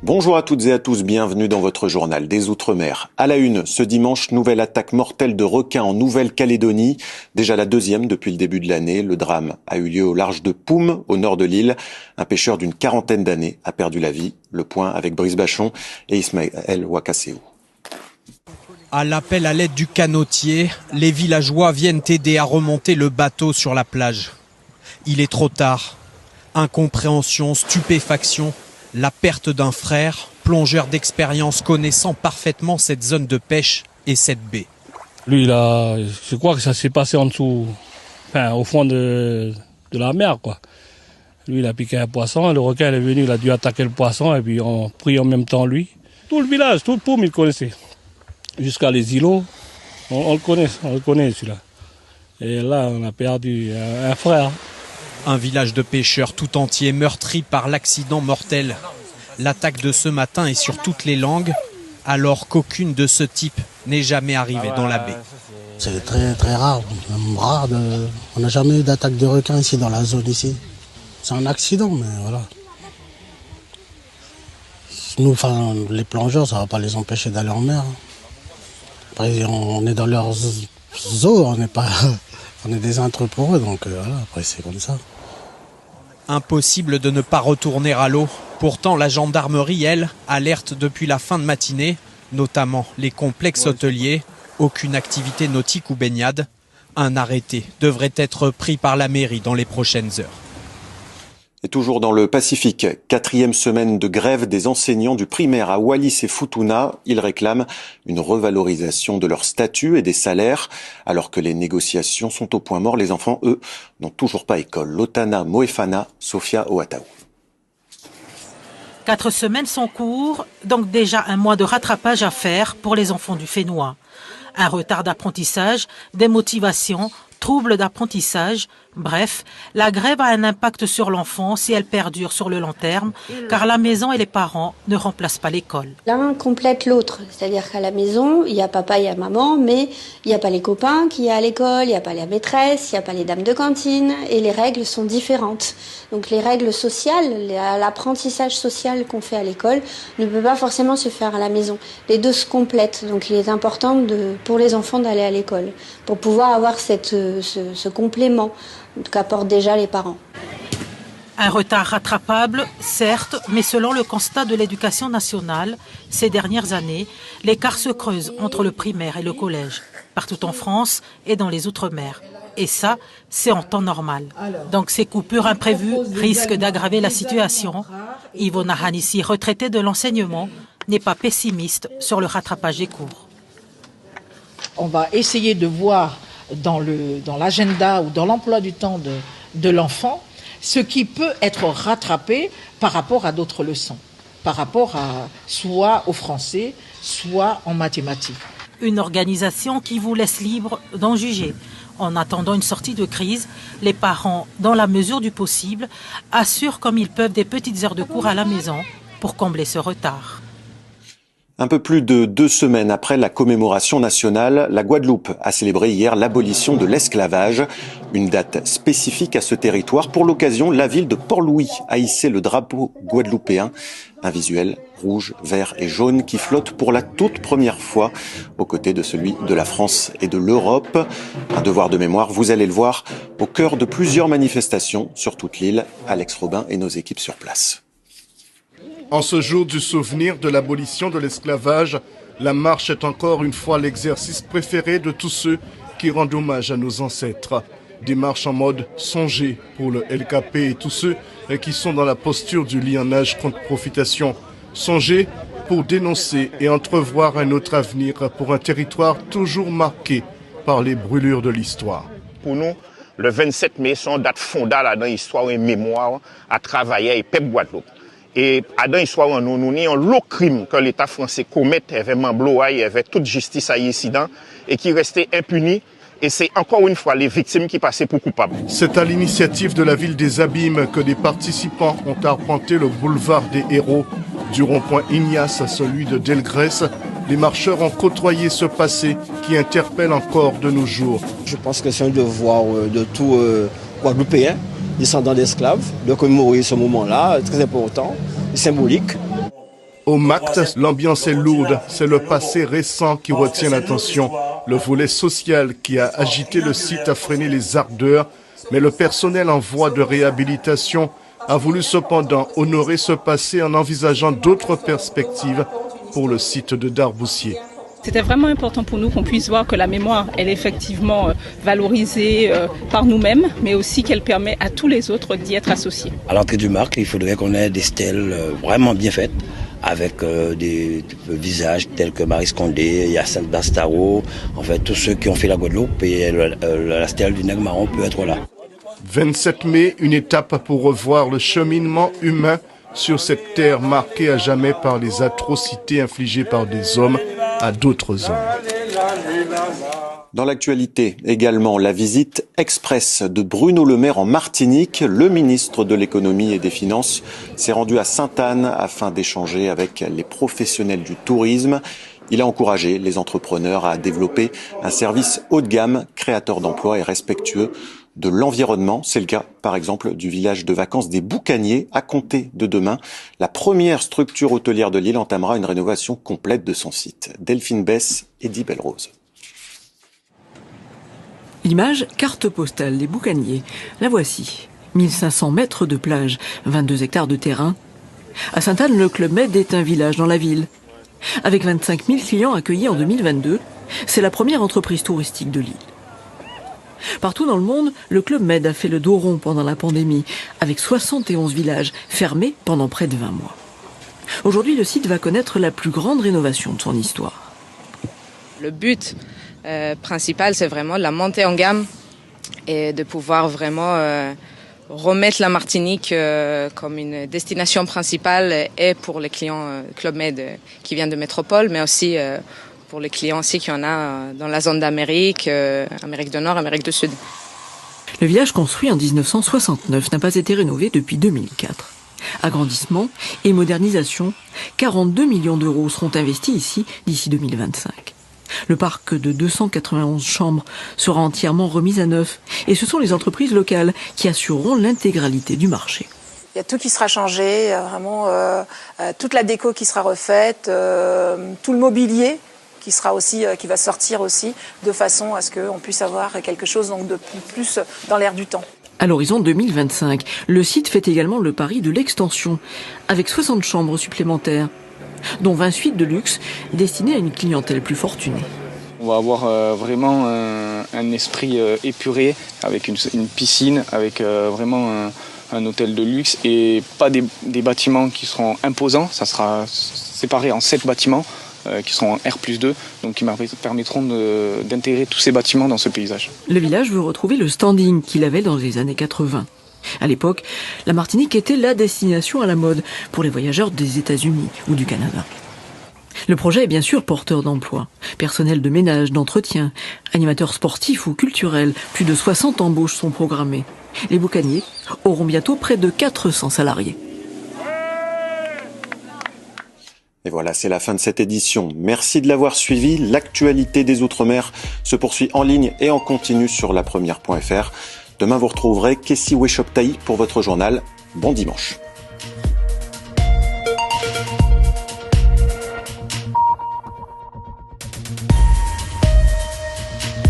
Bonjour à toutes et à tous, bienvenue dans votre journal des Outre-mer. À la une, ce dimanche, nouvelle attaque mortelle de requins en Nouvelle-Calédonie. Déjà la deuxième depuis le début de l'année. Le drame a eu lieu au large de Poum, au nord de l'île. Un pêcheur d'une quarantaine d'années a perdu la vie. Le point avec Brice Bachon et Ismaël Ouakasseo. À l'appel à l'aide du canotier, les villageois viennent aider à remonter le bateau sur la plage. Il est trop tard. Incompréhension, stupéfaction. La perte d'un frère, plongeur d'expérience connaissant parfaitement cette zone de pêche et cette baie. Lui, je crois que ça s'est passé en dessous, au fond de la mer, quoi. Lui, il a piqué un poisson, le requin il est venu, il a dû attaquer le poisson et puis on prit en même temps lui. Tout le village, tout le Poum, il connaissait. Jusqu'à les îlots, on le connaît celui-là. Et là, on a perdu un frère. Un village de pêcheurs tout entier meurtri par l'accident mortel. L'attaque de ce matin est sur toutes les langues, alors qu'aucune de ce type n'est jamais arrivée dans la baie. C'est très très rare, même rare. On n'a jamais eu d'attaque de requin ici dans la zone ici. C'est un accident, mais voilà. Nous, les plongeurs, ça ne va pas les empêcher d'aller en mer. Après, on est dans leurs eaux, on est des intrus pour eux, donc voilà, après c'est comme ça. Impossible de ne pas retourner à l'eau. Pourtant, la gendarmerie, elle, alerte depuis la fin de matinée, notamment les complexes hôteliers. Aucune activité nautique ou baignade. Un arrêté devrait être pris par la mairie dans les prochaines heures. Et toujours dans le Pacifique, 4e semaine de grève des enseignants du primaire à Wallis et Futuna. Ils réclament une revalorisation de leur statut et des salaires. Alors que les négociations sont au point mort, les enfants, eux, n'ont toujours pas école. Lotana Moefana, Sophia Oataou. 4 semaines sont court, donc déjà un mois de rattrapage à faire pour les enfants du Fénois. Un retard d'apprentissage, des motivations, troubles d'apprentissage. Bref, la grève a un impact sur l'enfant si elle perdure sur le long terme, car la maison et les parents ne remplacent pas l'école. L'un complète l'autre, c'est-à-dire qu'à la maison, il y a papa, il y a maman, mais il n'y a pas les copains qu'il y a à l'école, il n'y a pas la maîtresse, il n'y a pas les dames de cantine, et les règles sont différentes. Donc les règles sociales, l'apprentissage social qu'on fait à l'école ne peut pas forcément se faire à la maison. Les deux se complètent, donc il est important pour les enfants d'aller à l'école, pour pouvoir avoir ce complément qu'apportent déjà les parents. Un retard rattrapable, certes, mais selon le constat de l'Éducation nationale, ces dernières années, l'écart se creuse entre le primaire et le collège, partout en France et dans les Outre-mer. Et ça, c'est en temps normal. Donc ces coupures imprévues risquent d'aggraver la situation. Yvonna Hanissi, retraitée de l'enseignement, n'est pas pessimiste sur le rattrapage des cours. On va essayer de voir dans l'agenda ou dans l'emploi du temps de l'enfant ce qui peut être rattrapé par rapport à d'autres leçons, par rapport soit au français, soit en mathématiques. Une organisation qui vous laisse libre d'en juger. En attendant une sortie de crise, les parents, dans la mesure du possible, assurent comme ils peuvent des petites heures de cours à la maison pour combler ce retard. Un peu plus de 2 semaines après la commémoration nationale, la Guadeloupe a célébré hier l'abolition de l'esclavage. Une date spécifique à ce territoire. Pour l'occasion, la ville de Port-Louis a hissé le drapeau guadeloupéen. Un visuel rouge, vert et jaune qui flotte pour la toute première fois aux côtés de celui de la France et de l'Europe. Un devoir de mémoire, vous allez le voir, au cœur de plusieurs manifestations sur toute l'île. Alex Robin et nos équipes sur place. En ce jour du souvenir de l'abolition de l'esclavage, la marche est encore une fois l'exercice préféré de tous ceux qui rendent hommage à nos ancêtres. Des marches en mode songé pour le LKP et tous ceux qui sont dans la posture du lionnage contre profitation. Songé pour dénoncer et entrevoir un autre avenir pour un territoire toujours marqué par les brûlures de l'histoire. Pour nous, le 27 mai, c'est une date fondale dans l'histoire et mémoire à travailler et peuple Guadeloupe. Et dans l'histoire, nous avons l'autre crime que l'État français commet avec Mambloa et avec toute justice à incident et qui restait impuni. Et c'est encore une fois les victimes qui passaient pour coupables. C'est à l'initiative de la ville des Abîmes que des participants ont arpenté le boulevard des Héros. Du rond-point Ignace à celui de Delgrès, les marcheurs ont côtoyé ce passé qui interpelle encore de nos jours. Je pense que c'est un devoir de tout Guadeloupéen, descendant d'esclaves, de commémorer ce moment-là, très important, symbolique. Au MACT, l'ambiance est lourde. C'est le passé récent qui retient l'attention. Le volet social qui a agité le site a freiné les ardeurs, mais le personnel en voie de réhabilitation a voulu cependant honorer ce passé en envisageant d'autres perspectives pour le site de Darboussier. C'était vraiment important pour nous qu'on puisse voir que la mémoire, elle est effectivement valorisée par nous-mêmes, mais aussi qu'elle permet à tous les autres d'y être associés. À l'entrée du marque, il faudrait qu'on ait des stèles vraiment bien faites, avec des visages tels que Marie Scondé, Yassine Bastaro, en fait tous ceux qui ont fait la Guadeloupe, et la stèle du Nègre Marron peut être là. 27 mai, une étape pour revoir le cheminement humain sur cette terre marquée à jamais par les atrocités infligées par des hommes à d'autres hommes. Dans l'actualité également, la visite express de Bruno Le Maire en Martinique. Le ministre de l'économie et des finances s'est rendu à Sainte-Anne afin d'échanger avec les professionnels du tourisme. Il a encouragé les entrepreneurs à développer un service haut de gamme, créateur d'emplois et respectueux de l'environnement. C'est le cas, par exemple, du village de vacances des Boucaniers. À compter de demain, la première structure hôtelière de l'île entamera une rénovation complète de son site. Delphine Bess et Di Belle-Rose. L'image carte postale des Boucaniers. La voici. 1500 mètres de plage, 22 hectares de terrain. À Sainte-Anne, le Club Med est un village dans la ville. Avec 25 000 clients accueillis en 2022, c'est la première entreprise touristique de l'île. Partout dans le monde, le Club Med a fait le dos rond pendant la pandémie, avec 71 villages fermés pendant près de 20 mois. Aujourd'hui, le site va connaître la plus grande rénovation de son histoire. Le but principal, c'est vraiment la montée en gamme et de pouvoir vraiment remettre la Martinique comme une destination principale et pour les clients Club Med qui viennent de métropole, mais aussi pour les clients aussi qu'il y en a dans la zone d'Amérique, Amérique du Nord, Amérique du Sud. Le village construit en 1969 n'a pas été rénové depuis 2004. Agrandissement et modernisation, 42 millions d'euros seront investis ici d'ici 2025. Le parc de 291 chambres sera entièrement remis à neuf et ce sont les entreprises locales qui assureront l'intégralité du marché. Il y a tout qui sera changé, vraiment toute la déco qui sera refaite, tout le mobilier qui sera aussi, qui va sortir aussi, de façon à ce qu'on puisse avoir quelque chose donc de plus dans l'air du temps. À l'horizon 2025, le site fait également le pari de l'extension, avec 60 chambres supplémentaires, dont 20 suites de luxe destinées à une clientèle plus fortunée. On va avoir vraiment un esprit épuré, avec une piscine, avec vraiment un hôtel de luxe et pas des bâtiments qui seront imposants. Ça sera séparé en 7 bâtiments qui seront en R+2, donc qui permettront d'intégrer tous ces bâtiments dans ce paysage. Le village veut retrouver le standing qu'il avait dans les années 80. À l'époque, la Martinique était la destination à la mode pour les voyageurs des États-Unis ou du Canada. Le projet est bien sûr porteur d'emplois. Personnel de ménage, d'entretien, animateurs sportifs ou culturels, plus de 60 embauches sont programmées. Les Boucaniers auront bientôt près de 400 salariés. Et voilà, c'est la fin de cette édition. Merci de l'avoir suivi. L'actualité des Outre-mer se poursuit en ligne et en continu sur lapremière.fr. Demain, vous retrouverez Kessi Weshoptaï pour votre journal. Bon dimanche.